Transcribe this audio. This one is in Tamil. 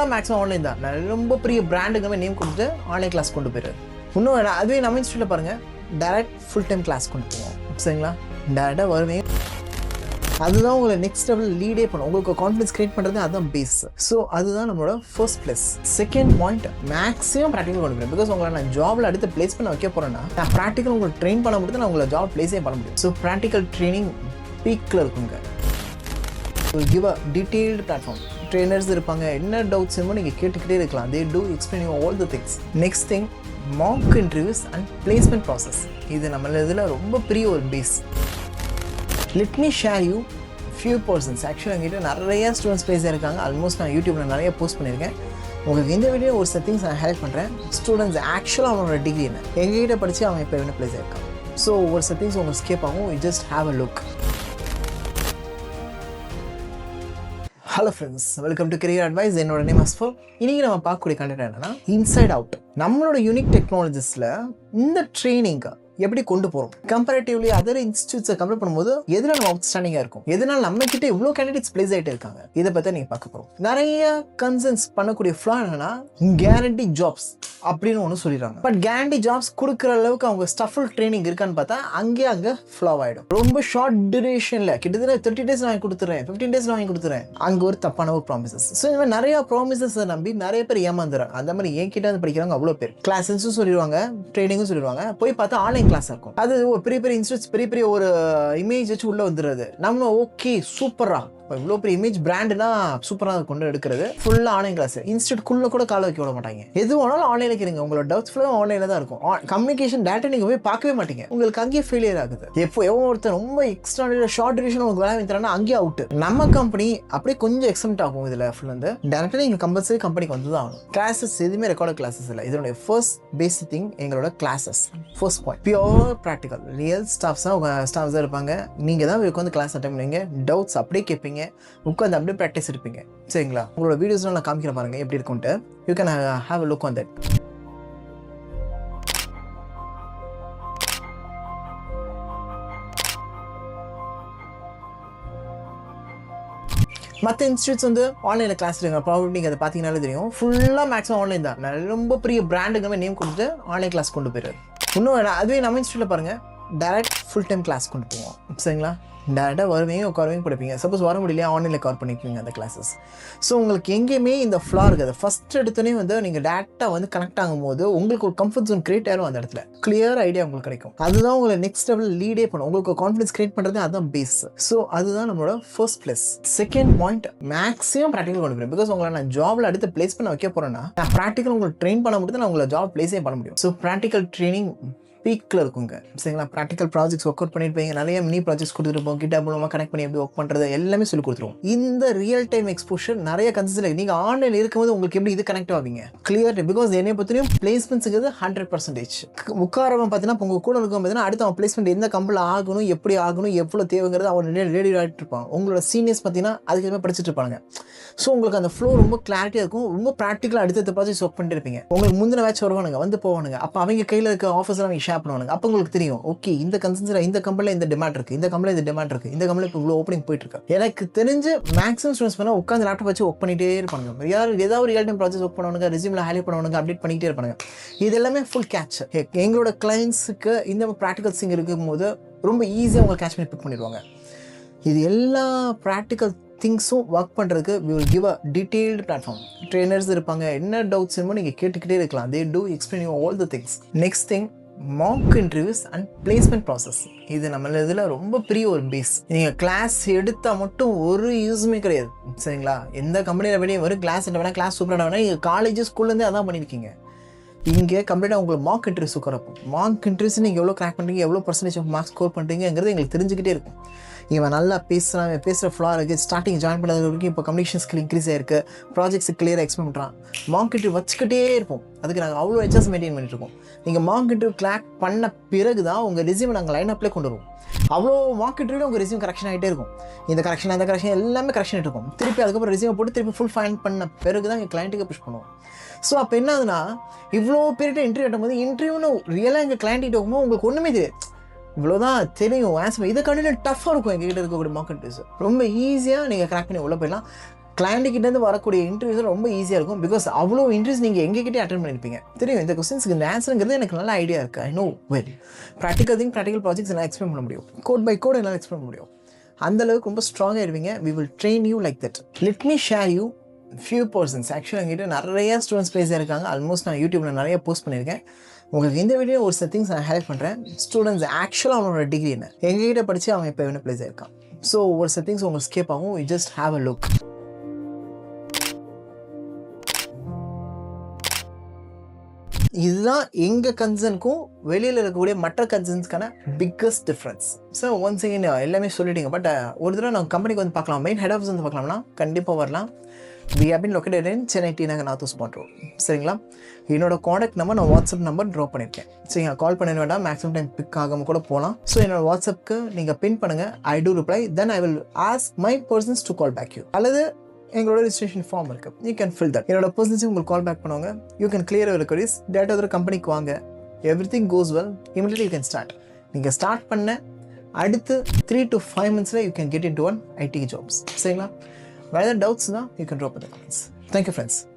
ஃபுல்லாக மேக்ஸிமம் ஆன்லைன் தான். ரொம்ப பெரிய பிராண்டுக்குமே நேம் கொடுத்துட்டு ஆன்லைன் கிளாஸ் கொண்டு போயிடுறது. இன்னும் அதுவே நம்ம இன்ஸ்டியூட்டில் பாருங்கள், டைரக்ட் ஃபுல் டைம் கிளாஸ் கொண்டு போவோம். சரிங்களா? டேரெக்டாக வருவீங்க. அதுதான் உங்களை நெக்ஸ்ட் லெவல் லீடே பண்ணும். உங்களுக்கு கான்ஃபிடன்ஸ் கிரியேட் பண்ணுறது அதுதான் பேஸ். ஸோ அதுதான் நம்மளோட first plus. Second point, maximum practical கொண்டு போகிறேன். பிகாஸ் உங்களை நான் ஜாபில் அடுத்து பிளேஸ் பண்ண வைக்க போகிறேன்னா நான் ப்ராக்டிக்கல் உங்களுக்கு ட்ரெயின் பண்ண முடியாது, நான் உங்களை ஜாப் பிளேஸே பண்ண முடியும். ஸோ ப்ராக்டிக்கல் ட்ரைனிங் பீக்கில் இருக்குங்க. Give a detailed platform. Trainers இருப்பாங்க, என்ன டவுட்ஸ் வேணுமோ நீங்கள் கேட்டுக்கிட்டே இருக்கலாம். They do explain you all the things. Next thing, mock interviews and placement process. இது நம்ம இதில் ரொம்ப பெரிய ஒரு பேஸ். Let me share you few persons. ஆக்சுவலாக எங்கிட்ட நிறைய ஸ்டூடெண்ட்ஸ் பிளேஸ் இருக்காங்க. ஆல்மோஸ்ட் நான் யூடியூப்பில் நிறைய போஸ்ட் பண்ணியிருக்கேன். உங்களுக்கு இந்த வீடியோ ஒரு செட்டிங்ஸ் நான் ஹெல்ப் பண்ணுறேன். ஸ்டூடெண்ட்ஸ் ஆக்சுவலாக அவனோட டிகிரி என்ன, எங்ககிட்ட படித்து அவன் இப்போ என்ன பிளேஸ் ஆயிருக்கான். ஸோ ஒரு செட்டிங்ஸ் உங்களுக்கு ஸ்கேப் ஆகும். You just have a look. Hello friends, welcome to career advice. என்னோட நேம் அஸ்ஃபர். இன்றைக்கி நம்ம பார்க்கக்கூடிய கண்டென்ட் என்னன்னா, இன்சைட் அவுட். நம்மளோட யூனிக் டெக்னாலஜிஸில் இந்த ட்ரைனிங்கை எப்படி கொண்டு போகிறோம், கம்பேரிட்டிவ்லி அதர் இன்ஸ்டியூட்ஸை கம்பேர் பண்ணும்போது எதில் நம்ம அவுட்ஸ்டாண்டிங்காக இருக்கும், எதனால் நம்ம கிட்ட இவ்வளோ கேண்டிடேட்ஸ் பிளேஸ் ஆகிட்டு இருக்காங்க, இதை பற்றி நீங்கள் பார்க்க போகிறோம். நிறைய கன்சர்ன்ஸ் பண்ணக்கூடிய ஃப்ளா என்னன்னா, கேரண்டி ஜாப்ஸ் அப்படின்னு ஒன்று சொல்லிடுறாங்க. பட் கேரண்டி ஜாப்ஸ் கொடுக்குற அளவுக்கு அவங்க ஸ்டஃபுல் ட்ரைனிங் இருக்கான்னு பார்த்தா அங்கே ஃப்ளா ஆகிடும். ரொம்ப ஷார்ட் டியூரேஷனில் கிட்டத்தட்ட 30 days வாங்கி கொடுத்துறேன், 15 days வாங்கி கொடுத்துறேன், அங்கே ஒரு தப்பான ஒரு ப்ராமிசஸ். ஸோ இந்த மாதிரி நிறைய ப்ராமிசஸை நம்பி நிறைய பேர் ஏமாந்துறாங்க. அந்த மாதிரி என்கிட்ட வந்து படிக்கிறாங்க அவ்வளோ பேர். கிளாஸஸும் சொல்லிடுவாங்க, ட்ரைனிங்கும் சொல்லிடுவாங்க, போய் பார்த்தா ஆன்லைன் கிளாஸ் இருக்கும். அது ஒரு பெரிய இன்ஸ்டியூட்ஸ் பெரிய ஒரு இமேஜ் வச்சு உள்ள வந்துடுறது. நம்ம ஓகே சூப்பரா இவ்வளோ பெரிய இமேஜ் பிராண்டுனா சூப்பராக கொண்டு எடுக்கிறது. ஃபுல்லாக ஆன்லைன் கிளாஸ். இன்ஸ்டியூட்குள்ளே கூட கால வைக்க விட மாட்டாங்க. எது வேணாலும் ஆன்லைனில் இருக்கிறீங்க. உங்களோட டவுட்ஸ் ஃபுல்லாக ஆன்லைனில் தான் இருக்கும். கம்யூனிகேஷன் டேட்டா நீங்கள் போய் பார்க்கவே மாட்டீங்க. உங்களுக்கு அங்கேயே ஃபெயிலியர் ஆகுது. எவ்வளோ ஒருத்தர் ரொம்ப எக்ஸ்ட்ரா ஷார்ட் டியூரேஷன் உங்களுக்கு வேலை வைக்கிறாங்கன்னா அங்கேயே அவுட். நம்ம கம்பெனி அப்படியே கொஞ்சம் எக்ஸப்ட் ஆகும். இதில் ஃபுல் வந்து டேரக்டாக நீங்கள் கம்பல்சரி கம்பெனிக்கு வந்து தான் ஆகும். கிளாஸஸ் எதுவுமே ரெக்கார்ட் கிளாஸஸ் இல்லை. இதனுடைய ஃபர்ஸ்ட் பேசிக் திங் எங்களோட classes. First point, pure practical. Real staffs தான் ஸ்டாஃப்ஸ் தான் இருப்பாங்க. நீங்கள் தான் உட்காந்து கிளாஸ் அட்டெண்ட் பண்ணுவீங்க. டவுட்ஸ் அப்படியே கேட்பீங்க, உட்காந்து அப்படியே ப்ராக்டிஸ் இருப்பீங்க. சரிங்களா? உங்களோட வீடியோஸ் நான் காமிக்கிறேன் பாருங்க எப்படி இருக்கும்ட்டு. You can have a look on that. மற்ற இன்ஸ்டியூட்ஸ் வந்து ஆன்லைனில் கிளாஸ் இருக்காங்க. ப்ராபப்ளி நீங்கள் அதை பார்த்தீங்கன்னாலே தெரியும். ஃபுல்லாக மேக்ஸிமம் ஆன்லைன் தான். ரொம்ப பெரிய பிராண்டுக்குமே நேம் கொடுத்துட்டு ஆன்லைன் கிளாஸ் கொண்டு போயிடுறது. இன்னும் அதுவே நம்ம இன்ஸ்டியூட்டில் பாருங்கள், டைரக்ட் ஃபுல் டைம் கிளாஸ் கொண்டு போவோம். சரிங்களா? டேரெக்டாக வருவீங்க, உட்காருவீங்க, படிப்பீங்க. சப்போஸ் வர முடியலையா ஆன்லைனில் கவர் பண்ணிப்பீங்க அந்த கிளாஸஸ். ஸோ உங்களுக்கு எங்கேயுமே இந்த ஃப்ளா இருக்காது. ஃபஸ்ட் எடுத்தோடனே வந்து நீங்கள் டேரெக்டாக வந்து கனெக்ட் ஆகும்போது உங்களுக்கு ஒரு கம்ஃபர்ட் ஜோன் கிரியேட் ஆகும். அந்த இடத்துல கிளியர் ஐடியா உங்களுக்கு கிடைக்கும். அதுதான் உங்களை நெக்ஸ்ட் லெவல் லீடே பண்ணும். உங்களுக்கு கான்ஃபிடன்ஸ் கிரியேட் பண்ணுறது அதுதான் பேஸ். ஸோ அதுதான் நம்மளோட first plus. Second point, maximum practical கொண்டு போகிறேன். பிகாஸ் உங்களை நான் ஜாபில் அடுத்து பிளேஸ் பண்ண வைக்க போகிறேன்னா நான் ப்ராக்டிக்கல் உங்களுக்கு ட்ரெயின் பண்ண முடியாது, நான் உங்களை ஜாப் பிளேஸே பண்ண முடியும். ஸோ ப்ராக்டிக்கல் ட்ரைனிங் பீக்கில் இருக்குங்க. சரிங்களா? ப்ராக்டிக்கல் ப்ராஜெக்ட்ஸ் ஒர்க் அவுட் பண்ணியிருப்பீங்க. நிறைய மினி ப்ராஜெக்ட்ஸ் கொடுத்துருப்போம். கிட்ட மூலமாக கனெக்ட் பண்ணி எப்படி ஒர்க் பண்ணுறது எல்லாமே சொல்லி கொடுத்துருவோம். இந்த ரியல் டைம் எக்ஸ்போஷர் நிறைய கன்சிஸ்டன்ட். நீங்கள் ஆன்லைன் இருக்கும்போது உங்களுக்கு எப்படி இது கனெக்ட் ஆவீங்க கிளியர். பிகாஸ் என்னை பற்றியும் பிளேஸ்மெண்ட்ஸுங்கிறது 100%. உட்காரவன் பார்த்தீங்கன்னா உங்கள் கூட இருக்கும் பார்த்தீங்கன்னா அடுத்து அவன் பிளேஸ்மெண்ட் எந்த கம்பெனியில் ஆகணும், எப்படி ஆகணும், எவ்வளோ தேவைங்கிறது அவன் ரெடி ஆகிட்டு இருப்பான். உங்களோட சீனியர்ஸ் பார்த்தீங்கன்னா அதுக்கு எதுவுமே படிச்சுட்டு இருப்பாங்க. ஸோ உங்களுக்கு அந்த ஃப்ளோ ரொம்ப கிளாரிட்டியாக இருக்கும். ரொம்ப ப்ராக்டிக்கலாக அடுத்த ப்ராஜெக்ட்ஸ் ஒர்க் பண்ணிட்டு இருப்பீங்க. உங்களுக்கு முந்தின வேட்ச் வருவானுங்க, வந்து போவானுங்க. அப்போ அவங்க கையில் இருக்க ஆஃபர்ஸ்லாம் அவங்க ஷேர் பண்ணுவாங்க. அப்போ உங்களுக்கு தெரியும், ஓகே இந்த கன்சன்ஸில் இந்த கம்பெனியில் இந்த டிமாண்ட் இருக்குது, இந்த கம்பெனியில் இந்த டிமாண்ட் இருக்குது, இந்த கம்பெனியில் இப்போ இவ்வளோ ஓப்பனிங் போயிட்டு இருக்கு. எனக்கு தெரிஞ்சு மேக்ஸிமம் ஸ்டூடெண்ட்ஸ் பண்ணால் உட்காந்து லேப்டாப் வச்சு ஒர்க் பண்ணிகிட்டே இருப்பாங்க. ஏதாவது ரியல் டைம் ப்ராஜெக்ட் ஒர்க் பண்ணுவாங்க, ரெஸ்யூமில் ஹைலைட் பண்ணுவாங்க, அப்டேட் பண்ணிகிட்டே இருப்பாங்க. இது எல்லாமே ஃபுல் கேட்ச். எங்களோட கிளைண்ட்ஸுக்கு இந்த ப்ராக்டிகல் திங் இருக்கும்போது ரொம்ப ஈஸியாக உங்களுக்கு கேட்ச் பண்ணி பிக் பண்ணிடுவாங்க. இது எல்லா ப்ராக்டிக்கல் திங்ஸும் ஒர்க் பண்ணுறதுக்கு we will give a detailed platform. Trainers இருப்பாங்க, என்ன டவுட்ஸ் வேணுமோ நீங்கள் கேட்டுக்கிட்டே இருக்கலாம். they do explain you all the things. next thing, mock interviews and placement process. இது நம்ம இதில் ரொம்ப பெரிய ஒரு பேஸ். நீங்கள் கிளாஸ் எடுத்தால் மட்டும் ஒரு யூஸுமே கிடையாது. சரிங்களா? எந்த கம்பெனியில் வெளியே வரும் கிளாஸ் என்ன வேணால், கிளாஸ் சூப்பராக வேணால், நீங்கள் காலேஜ் ஸ்கூல்லேருந்தே அதான் பண்ணியிருக்கீங்க. இங்கே கம்ப்ளீட்டாக உங்களுக்கு மார்க் இன்டர்வியூஸ் உட்காரப்போம். மார்க் இன்டர்வியூஸ் நீங்கள் எவ்வளோ கிராக் பண்ணுறீங்க, எவ்வளோ பர்சன்டேஜ் ஆஃப் மார்க்ஸ் ஸ்கோர் பண்ணுறீங்கிறது எங்களுக்கு தெரிஞ்சுக்கிட்டே இருக்கும். இவன் நல்லா பேசுகிறான், பேசுகிற ஃப்ளா இருக்குது, ஸ்டார்டிங் ஜாயின் பண்ணது வரைக்கும் இப்போ கம்யூனிகேஷன் ஸ்கில் இன்க்ரீஸ் ஆயிருக்கு, ப்ராஜெக்ட்ஸ் கிளியராக எக்ஸ்பிளைன் பண்ணுறான். மார்க் இன்டர்வியூ வச்சுக்கிட்டே இருப்போம். அதுக்கு நாங்கள் அவ்வளோ ஹெச்எஸ் மெயின்டைன் பண்ணிட்டு இருக்கோம். நீங்கள் மார்க் இன்டர்வியூ கிளாக் பண்ண பிறகு தான் உங்கள் ரெஸ்யூமை நாங்கள் லைன் அப்லேயே கொண்டு வருவோம். அவ்வளோ மார்க் இன்டர்வியூ உங்கள் ரெஸ்யூம் கரெக்ஷன் ஆகிட்டே இருக்கும். இந்த கரெக்ஷன் அந்த கரெக்ஷன் எல்லாமே கரெக்ஷன் ஆகிட்டு இருக்கும். திருப்பி அதுக்கப்புறம் ரெஸ்யூமை போட்டு திருப்பி ஃபுல் ஃபைன் பண்ண பிறகு தான் எங்கள் கிளைண்ட்டுக்கு புஷ் பண்ணுவோம். ஸோ அப்போ என்ன ஆகுதுன்னா, இவ்வளோ பேர்கிட்ட இன்டர்வியூ ஆகும்போது இன்டர்வியூன்னு ரியலாக எங்கள் கிளைண்ட்டு போகும்போது உங்களுக்கு ஒன்றுமே தெரியாது. இவ்வளோதான் தெரியும் ஆன்சர். இதை கண்டிப்பாக டஃப்பாக இருக்கும். எங்ககிட்ட இருக்கக்கூடிய மார்க் இன்டர்வியூஸ் ரொம்ப ஈஸியாக நீங்கள் கிராக் பண்ணி உள்ள போயிடலாம். கிளைண்ட்டுக்கிட்டேருந்து வரக்கூடிய இன்டர்வியூஸ் ரொம்ப ஈஸியாக இருக்கும். பிகாஸ் அவ்வளோ இன்டர்வியூஸ் நீங்கள் எங்ககிட்டே அட்டன் பண்ணியிருப்பீங்க. தெரியும் இந்த கொஸ்டின்ஸ்க்கு இந்த ஆன்சருங்கிறது எனக்கு நல்ல ஐடியா இருக்குது. I know well. Practical projects என்னால் எக்ஸ்பிளைன் பண்ண முடியும். கோட் பை கோட் என்னால் எக்ஸ்பிளைன் பண்ண முடியும். அந்தளவுக்கு ரொம்ப ஸ்ட்ராங்காக இருப்பீங்க. We will train you like that. Let me share you few persons. ஆக்சுவலாக எங்கிட்ட நிறைய ஸ்டூடெண்ட்ஸ் ப்ளேஸாக இருக்காங்க. ஆல்மோஸ்ட் நான் யூடியூப்பில் நிறைய போஸ்ட் பண்ணியிருக்கேன். உங்களுக்கு இந்த வீடியோ ஒரு சில திங்ஸ் நான் ஹைலைட் பண்ணுறேன். ஸ்டூடெண்ட்ஸ் ஆக்சுவலாக அவனோட டிகிரி என்ன, எங்ககிட்ட படித்து அவன் இப்போ என்ன ப்ளேஸ் ஆயிருக்கான். ஸோ ஒரு சில திங்ஸ் உங்களுக்கு ஸ்கேப் ஆகும். You just have a look. இதுதான் எங்கள் கன்சர்னுக்கும் வெளியில் இருக்கக்கூடிய மற்ற கன்சர்ன்ஸ்க்கான biggest difference. So once again எல்லாமே சொல்லிட்டீங்க. பட் ஒரு தடவை நம்ம கம்பெனிக்கு வந்து பார்க்கலாம், மெயின் ஹெட் ஆஃபீஸ் வந்து பார்க்கலாம்னா கண்டிப்பாக வரலாம். We have been located in Chennai T Nagar north spot road. சரிங்களா? என்னோட காண்டாக்ட் நம்பர் நான் வாட்ஸ்அப் நம்பர் ட்ராப் பண்ணியிருக்கேன். சரிங்க, கால் பண்ண வேண்டாம், மேக்ஸிமம் டைம் பிக் ஆகாமல் கூட போகலாம். ஸோ என்னோட வாட்ஸ்அப்க்கு நீங்கள் பின் பண்ணுங்கள். I do reply. Then I will ask my persons to call back you. அல்லது எங்களோட ரிஜிஸ்ட்ரேஷன் ஃபார்ம் இருக்குது, யூ கேன் ஃபில் தட். என்னோட பர்சன்ஸும் உங்களுக்கு கால் பேக் பண்ணுவாங்க. You can clear your queries. Data ஒரு கம்பெனிக்கு வாங்க. Everything goes well, immediately you can start. நீங்கள் ஸ்டார்ட் பண்ண அடுத்து 3 to 5 months you can get into one IT jobs. சரிங்களா? வேறு ஏதாவது டவுட்ஸ் தான் you can drop in the comments. Thank you friends.